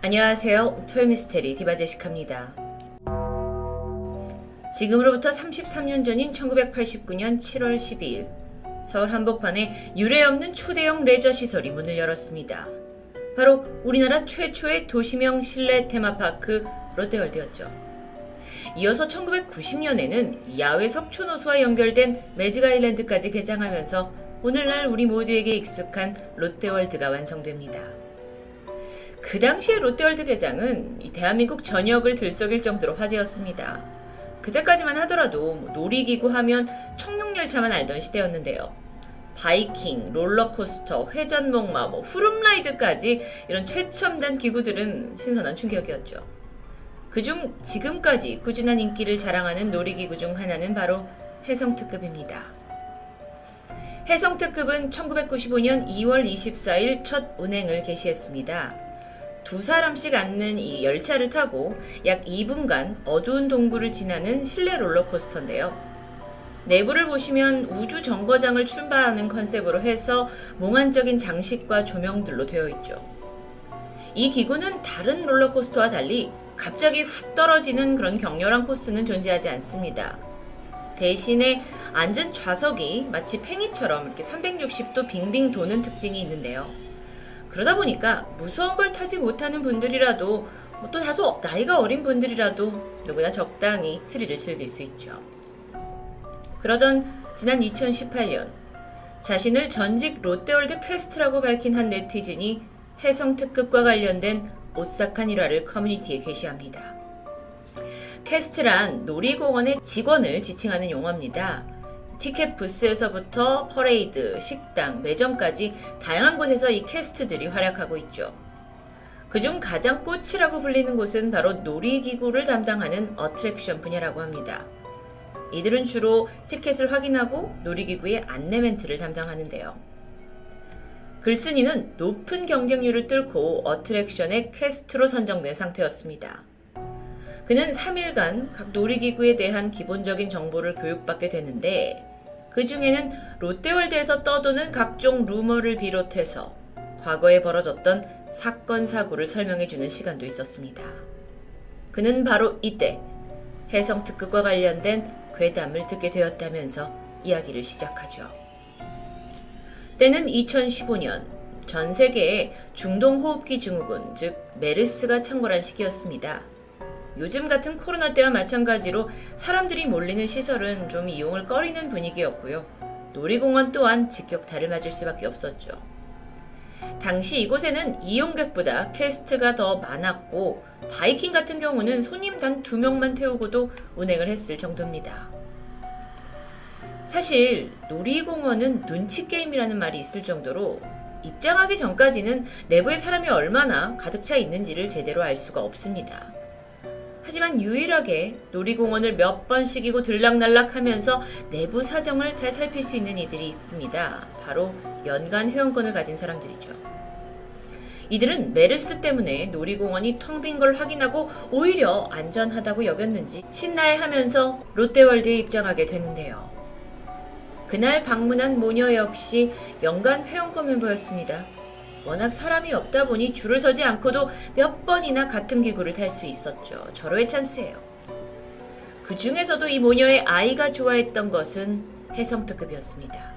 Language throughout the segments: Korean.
안녕하세요. 토요미스테리 디바제시카입니다. 지금으로부터 33년 전인 1989년 7월 12일 서울 한복판에 유례없는 초대형 레저시설이 문을 열었습니다. 바로 우리나라 최초의 도시명 실내 테마파크 롯데월드였죠. 이어서 1990년에는 야외 석촌호수와 연결된 매직아일랜드까지 개장하면서 오늘날 우리 모두에게 익숙한 롯데월드가 완성됩니다. 그 당시의 롯데월드 개장은 대한민국 전역을 들썩일 정도로 화제였습니다. 그때까지만 하더라도 놀이기구 하면 청룡열차만 알던 시대였는데요. 바이킹, 롤러코스터, 회전목마, 후룸라이드까지 이런 최첨단 기구들은 신선한 충격이었죠. 그중 지금까지 꾸준한 인기를 자랑하는 놀이기구 중 하나는 바로 해성특급입니다. 해성특급은 1995년 2월 24일 첫 운행을 개시했습니다. 두 사람씩 앉는 이 열차를 타고 약 2분간 어두운 동굴을 지나는 실내 롤러코스터인데요. 내부를 보시면 우주 정거장을 출발하는 컨셉으로 해서 몽환적인 장식과 조명들로 되어 있죠. 이 기구는 다른 롤러코스터와 달리 갑자기 훅 떨어지는 그런 격렬한 코스는 존재하지 않습니다. 대신에 앉은 좌석이 마치 팽이처럼 이렇게 360도 빙빙 도는 특징이 있는데요. 그러다 보니까 무서운 걸 타지 못하는 분들이라도 또 다소 나이가 어린 분들이라도 누구나 적당히 스릴을 즐길 수 있죠. 그러던 지난 2018년 자신을 전직 롯데월드 퀘스트라고 밝힌 한 네티즌이 해성특급과 관련된 오싹한 일화를 커뮤니티에 게시합니다. 퀘스트란 놀이공원의 직원을 지칭하는 용어입니다. 티켓 부스에서부터 퍼레이드, 식당, 매점까지 다양한 곳에서 이 퀘스트들이 활약하고 있죠. 그중 가장 꽃이라고 불리는 곳은 바로 놀이기구를 담당하는 어트랙션 분야라고 합니다. 이들은 주로 티켓을 확인하고 놀이기구의 안내 멘트를 담당하는데요. 글쓴이는 높은 경쟁률을 뚫고 어트랙션의 퀘스트로 선정된 상태였습니다. 그는 3일간 각 놀이기구에 대한 기본적인 정보를 교육받게 되는데 그 중에는 롯데월드에서 떠도는 각종 루머를 비롯해서 과거에 벌어졌던 사건, 사고를 설명해주는 시간도 있었습니다. 그는 바로 이때 해성특급과 관련된 괴담을 듣게 되었다면서 이야기를 시작하죠. 때는 2015년 전 세계에 중동호흡기 증후군, 즉 메르스가 창궐한 시기였습니다. 요즘 같은 코로나 때와 마찬가지로 사람들이 몰리는 시설은 좀 이용을 꺼리는 분위기였고요. 놀이공원 또한 직격탄을 맞을 수밖에 없었죠. 당시 이곳에는 이용객보다 퀘스트가 더 많았고 바이킹 같은 경우는 손님 단 2명만 태우고도 운행을 했을 정도입니다. 사실 놀이공원은 눈치 게임이라는 말이 있을 정도로 입장하기 전까지는 내부에 사람이 얼마나 가득 차 있는지를 제대로 알 수가 없습니다. 하지만 유일하게 놀이공원을 몇 번씩이고 들락날락 하면서 내부 사정을 잘 살필 수 있는 이들이 있습니다. 바로 연간 회원권을 가진 사람들이죠. 이들은 메르스 때문에 놀이공원이 텅 빈 걸 확인하고 오히려 안전하다고 여겼는지 신나해하면서 롯데월드에 입장하게 되는데요. 그날 방문한 모녀 역시 연간 회원권 멤버였습니다. 워낙 사람이 없다 보니 줄을 서지 않고도 몇 번이나 같은 기구를 탈 수 있었죠. 절호의 찬스예요. 그 중에서도 이 모녀의 아이가 좋아했던 것은 해성특급이었습니다.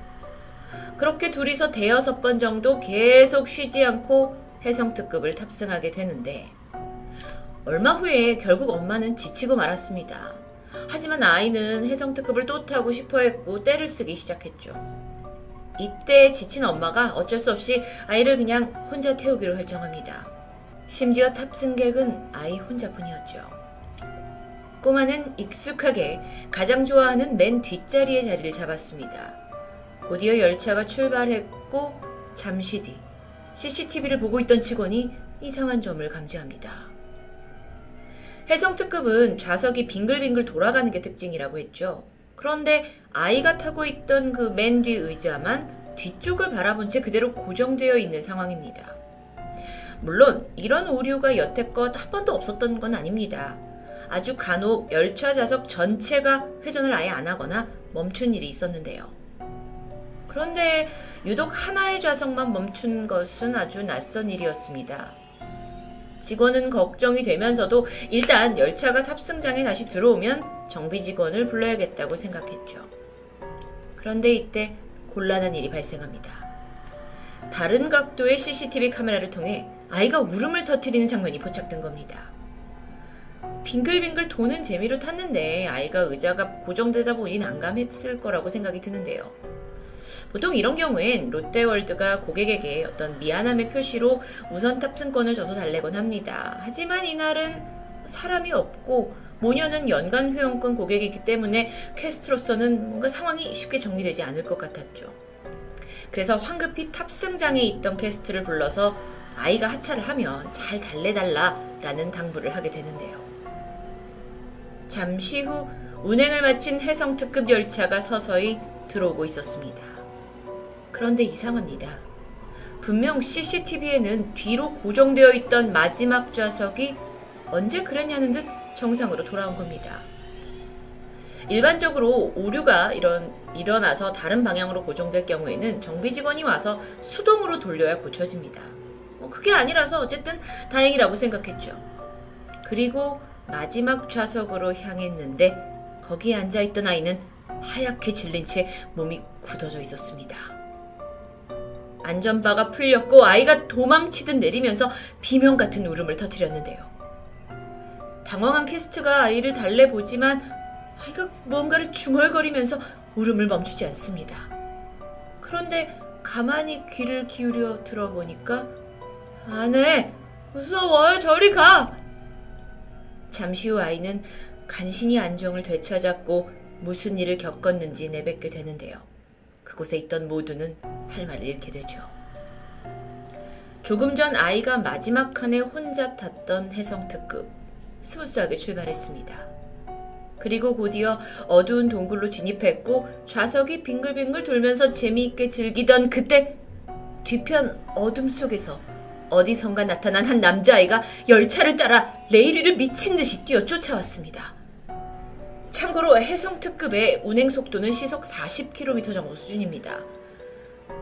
그렇게 둘이서 대여섯 번 정도 계속 쉬지 않고 해성특급을 탑승하게 되는데 얼마 후에 결국 엄마는 지치고 말았습니다. 하지만 아이는 해성특급을 또 타고 싶어 했고 떼를 쓰기 시작했죠. 이때 지친 엄마가 어쩔 수 없이 아이를 그냥 혼자 태우기로 결정합니다. 심지어 탑승객은 아이 혼자뿐이었죠. 꼬마는 익숙하게 가장 좋아하는 맨 뒷자리의 자리를 잡았습니다. 곧이어 열차가 출발했고 잠시 뒤 CCTV를 보고 있던 직원이 이상한 점을 감지합니다. 해성특급은 좌석이 빙글빙글 돌아가는 게 특징이라고 했죠. 그런데 아이가 타고 있던 그 맨 뒤 의자만 뒤쪽을 바라본 채 그대로 고정되어 있는 상황입니다. 물론 이런 오류가 여태껏 한 번도 없었던 건 아닙니다. 아주 간혹 열차 좌석 전체가 회전을 아예 안 하거나 멈춘 일이 있었는데요. 그런데 유독 하나의 좌석만 멈춘 것은 아주 낯선 일이었습니다. 직원은 걱정이 되면서도 일단 열차가 탑승장에 다시 들어오면 정비 직원을 불러야겠다고 생각했죠. 그런데 이때 곤란한 일이 발생합니다. 다른 각도의 CCTV 카메라를 통해 아이가 울음을 터뜨리는 장면이 포착된 겁니다. 빙글빙글 도는 재미로 탔는데 아이가 의자가 고정되다 보니 난감했을 거라고 생각이 드는데요. 보통 이런 경우엔 롯데월드가 고객에게 어떤 미안함의 표시로 우선 탑승권을 줘서 달래곤 합니다. 하지만 이날은 사람이 없고 모녀는 연간 회원권 고객이기 때문에 캐스트로서는 뭔가 상황이 쉽게 정리되지 않을 것 같았죠. 그래서 황급히 탑승장에 있던 캐스트를 불러서 아이가 하차를 하면 잘 달래달라라는 당부를 하게 되는데요. 잠시 후 운행을 마친 해성특급 열차가 서서히 들어오고 있었습니다. 그런데 이상합니다. 분명 CCTV에는 뒤로 고정되어 있던 마지막 좌석이 언제 그랬냐는 듯 정상으로 돌아온 겁니다. 일반적으로 오류가 일어나서 다른 방향으로 고정될 경우에는 정비 직원이 와서 수동으로 돌려야 고쳐집니다. 그게 아니라서 어쨌든 다행이라고 생각했죠. 그리고 마지막 좌석으로 향했는데 거기에 앉아있던 아이는 하얗게 질린 채 몸이 굳어져 있었습니다. 안전바가 풀렸고 아이가 도망치듯 내리면서 비명 같은 울음을 터뜨렸는데요. 당황한 캐스트가 아이를 달래보지만 아이가 뭔가를 중얼거리면서 울음을 멈추지 않습니다. 그런데 가만히 귀를 기울여 들어보니까 "안해, 무서워요, 저리 가!" 잠시 후 아이는 간신히 안정을 되찾았고 무슨 일을 겪었는지 내뱉게 되는데요. 그곳에 있던 모두는 할 말을 잃게 되죠. 조금 전 아이가 마지막 칸에 혼자 탔던 해성특급 스무스하게 출발했습니다. 그리고 곧이어 어두운 동굴로 진입했고 좌석이 빙글빙글 돌면서 재미있게 즐기던 그때 뒤편 어둠 속에서 어디선가 나타난 한 남자아이가 열차를 따라 레일 위를 미친 듯이 뛰어 쫓아왔습니다. 참고로 해성특급의 운행 속도는 시속 40km 정도 수준입니다.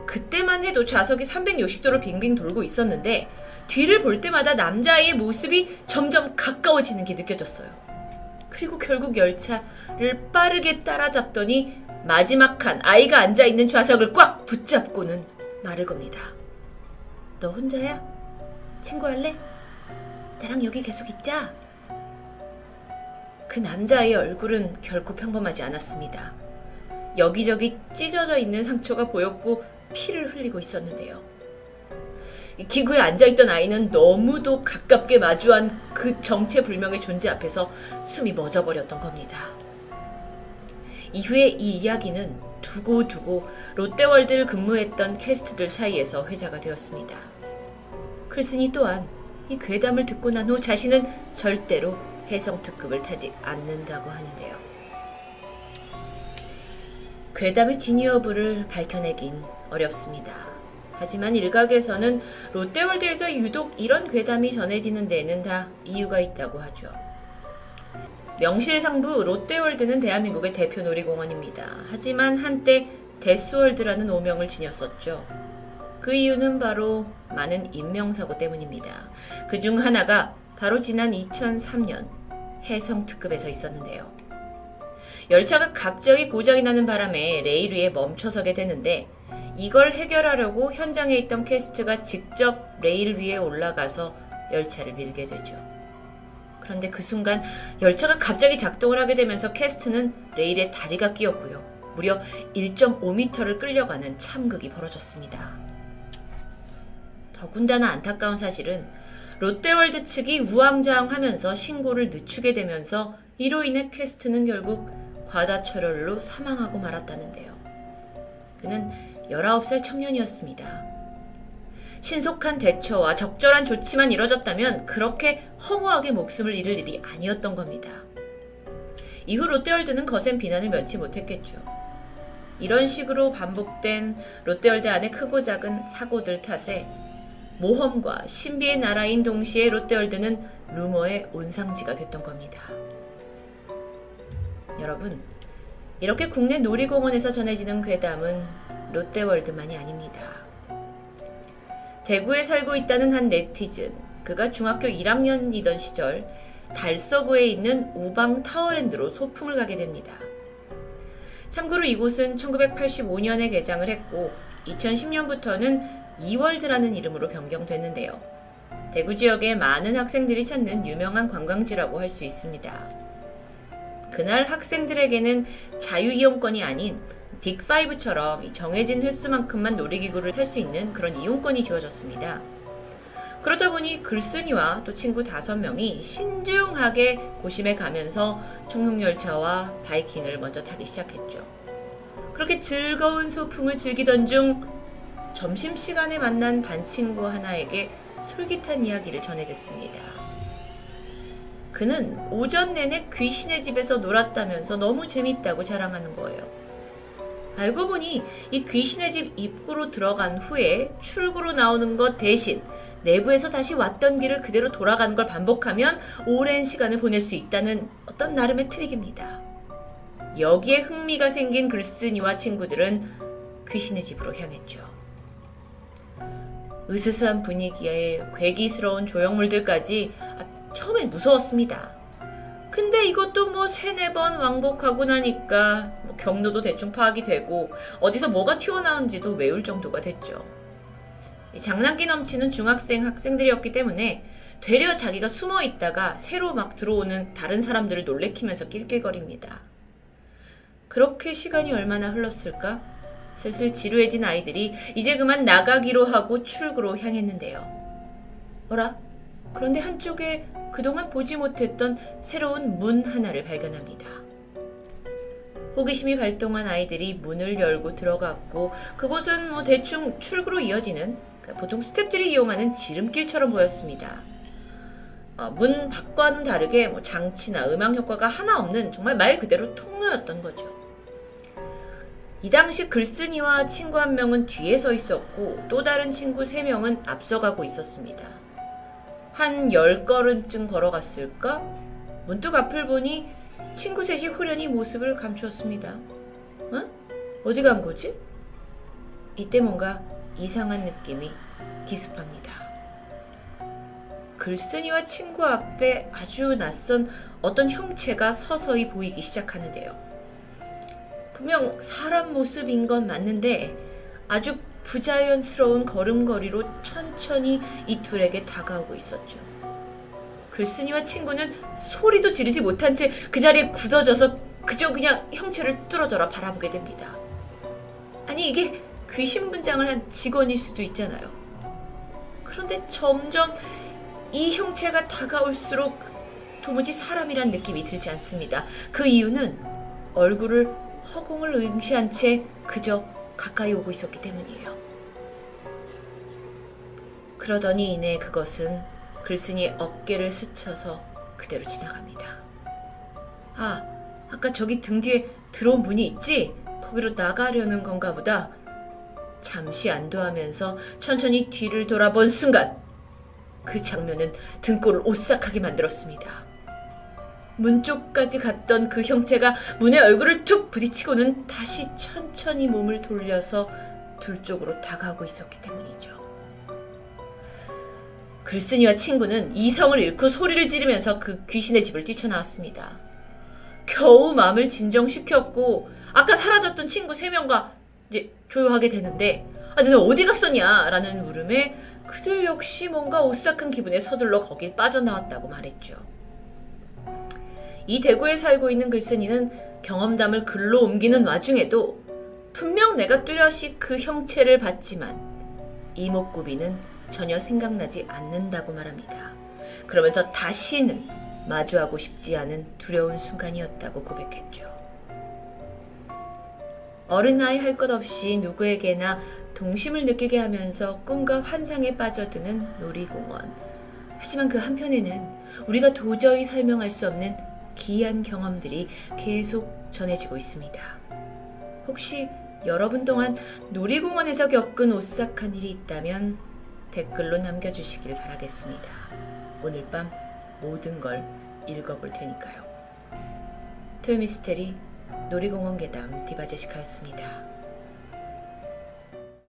그때만 해도 좌석이 360도로 빙빙 돌고 있었는데 뒤를 볼 때마다 남자아이의 모습이 점점 가까워지는 게 느껴졌어요. 그리고 결국 열차를 빠르게 따라잡더니 마지막 칸 아이가 앉아있는 좌석을 꽉 붙잡고는 말을 겁니다. "너 혼자야? 친구할래? 나랑 여기 계속 있자." 그 남자아이의 얼굴은 결코 평범하지 않았습니다. 여기저기 찢어져 있는 상처가 보였고 피를 흘리고 있었는데요. 기구에 앉아있던 아이는 너무도 가깝게 마주한 그 정체불명의 존재 앞에서 숨이 멎어버렸던 겁니다. 이후에 이 이야기는 두고두고 롯데월드를 근무했던 캐스트들 사이에서 회자가 되었습니다. 클슨이 또한 이 괴담을 듣고 난 후 자신은 절대로 해성특급을 타지 않는다고 하는데요. 괴담의 진위 여부를 밝혀내긴 어렵습니다. 하지만 일각에서는 롯데월드에서 유독 이런 괴담이 전해지는 데에는 다 이유가 있다고 하죠. 명실상부 롯데월드는 대한민국의 대표 놀이공원입니다. 하지만 한때 데스월드라는 오명을 지녔었죠. 그 이유는 바로 많은 인명사고 때문입니다. 그중 하나가 바로 지난 2003년 해성특급에서 있었는데요. 열차가 갑자기 고장이 나는 바람에 레일 위에 멈춰서게 되는데 이걸 해결하려고 현장에 있던 캐스트가 직접 레일 위에 올라가서 열차를 밀게 되죠. 그런데 그 순간 열차가 갑자기 작동을 하게 되면서 캐스트는 레일에 다리가 끼었고요. 무려 1.5m를 끌려가는 참극이 벌어졌습니다. 더군다나 안타까운 사실은 롯데월드 측이 우왕좌왕하면서 신고를 늦추게 되면서 이로 인해 캐스트는 결국 과다출혈로 사망하고 말았다는데요. 그는 19살 청년이었습니다. 신속한 대처와 적절한 조치만 이뤄졌다면 그렇게 허무하게 목숨을 잃을 일이 아니었던 겁니다. 이후 롯데월드는 거센 비난을 면치 못했겠죠. 이런 식으로 반복된 롯데월드 안의 크고 작은 사고들 탓에 모험과 신비의 나라인 동시에 롯데월드는 루머의 온상지가 됐던 겁니다. 여러분, 이렇게 국내 놀이공원에서 전해지는 괴담은 롯데월드만이 아닙니다. 대구에 살고 있다는 한 네티즌, 그가 중학교 1학년이던 시절 달서구에 있는 우방 타워랜드로 소풍을 가게 됩니다. 참고로 이곳은 1985년에 개장을 했고 2010년부터는 이월드라는 이름으로 변경됐는데요. 대구 지역에 많은 학생들이 찾는 유명한 관광지라고 할 수 있습니다. 그날 학생들에게는 자유이용권이 아닌 빅5처럼 정해진 횟수만큼만 놀이기구를 탈 수 있는 그런 이용권이 주어졌습니다. 그러다 보니 글쓴이와 또 친구 5명이 신중하게 고심에 가면서 청룡열차와 바이킹을 먼저 타기 시작했죠. 그렇게 즐거운 소풍을 즐기던 중 점심시간에 만난 반 친구 하나에게 솔깃한 이야기를 전해 듣습니다. 그는 오전 내내 귀신의 집에서 놀았다면서 너무 재밌다고 자랑하는 거예요. 알고 보니 이 귀신의 집 입구로 들어간 후에 출구로 나오는 것 대신 내부에서 다시 왔던 길을 그대로 돌아가는 걸 반복하면 오랜 시간을 보낼 수 있다는 어떤 나름의 트릭입니다. 여기에 흥미가 생긴 글쓴이와 친구들은 귀신의 집으로 향했죠. 으스스한 분위기에 괴기스러운 조형물들까지 처음엔 무서웠습니다. 근데 이것도 뭐 3-4번 왕복하고 나니까 경로도 대충 파악이 되고 어디서 뭐가 튀어나온지도 외울 정도가 됐죠. 장난기 넘치는 중학생 학생들이었기 때문에 되려 자기가 숨어 있다가 새로 막 들어오는 다른 사람들을 놀래키면서 낄낄거립니다. 그렇게 시간이 얼마나 흘렀을까? 슬슬 지루해진 아이들이 이제 그만 나가기로 하고 출구로 향했는데요. 어라? 그런데 한쪽에 그동안 보지 못했던 새로운 문 하나를 발견합니다. 호기심이 발동한 아이들이 문을 열고 들어갔고 그곳은 뭐 대충 출구로 이어지는 보통 스태프들이 이용하는 지름길처럼 보였습니다. 문 밖과는 다르게 뭐 장치나 음악 효과가 하나 없는 정말 말 그대로 통로였던 거죠. 이 당시 글쓴이와 친구 1명은 뒤에 서 있었고 또 다른 친구 3명은 앞서가고 있었습니다. 한 10걸음쯤 걸어갔을까? 문득 앞을 보니 친구 셋이 후련히 모습을 감추었습니다. 어디 간 거지? 이때 뭔가 이상한 느낌이 기습합니다. 글쓴이와 친구 앞에 아주 낯선 어떤 형체가 서서히 보이기 시작하는데요. 분명 사람 모습인 건 맞는데 아주 부자연스러운 걸음걸이로 천천히 이 둘에게 다가오고 있었죠. 글쓴이와 친구는 소리도 지르지 못한 채 그 자리에 굳어져서 그저 그냥 형체를 뚫어져라 바라보게 됩니다. 아니 이게 귀신 분장을 한 직원일 수도 있잖아요. 그런데 점점 이 형체가 다가올수록 도무지 사람이란 느낌이 들지 않습니다. 그 이유는 얼굴을 허공을 응시한 채 그저 가까이 오고 있었기 때문이에요. 그러더니 이내 그것은 글쓴이의 어깨를 스쳐서 그대로 지나갑니다. 아까 저기 등 뒤에 들어온 문이 있지? 거기로 나가려는 건가 보다. 잠시 안도하면서 천천히 뒤를 돌아본 순간 그 장면은 등골을 오싹하게 만들었습니다. 문 쪽까지 갔던 그 형체가 문에 얼굴을 툭 부딪히고는 다시 천천히 몸을 돌려서 둘 쪽으로 다가오고 있었기 때문이죠. 글쓴이와 친구는 이성을 잃고 소리를 지르면서 그 귀신의 집을 뛰쳐나왔습니다. 겨우 마음을 진정시켰고 아까 사라졌던 친구 3명과 이제 조용하게 되는데 너네 어디 갔었냐? 라는 물음에 그들 역시 뭔가 오싹한 기분에 서둘러 거길 빠져나왔다고 말했죠. 이 대구에 살고 있는 글쓴이는 경험담을 글로 옮기는 와중에도 분명 내가 뚜렷이 그 형체를 봤지만 이목구비는 전혀 생각나지 않는다고 말합니다. 그러면서 다시는 마주하고 싶지 않은 두려운 순간이었다고 고백했죠. 어른아이 할 것 없이 누구에게나 동심을 느끼게 하면서 꿈과 환상에 빠져드는 놀이공원. 하지만 그 한편에는 우리가 도저히 설명할 수 없는 기이한 경험들이 계속 전해지고 있습니다. 혹시 여러분 동안 놀이공원에서 겪은 오싹한 일이 있다면 댓글로 남겨주시길 바라겠습니다. 오늘 밤 모든 걸 읽어볼 테니까요. 토요미스테리 놀이공원 괴담 디바제시카였습니다.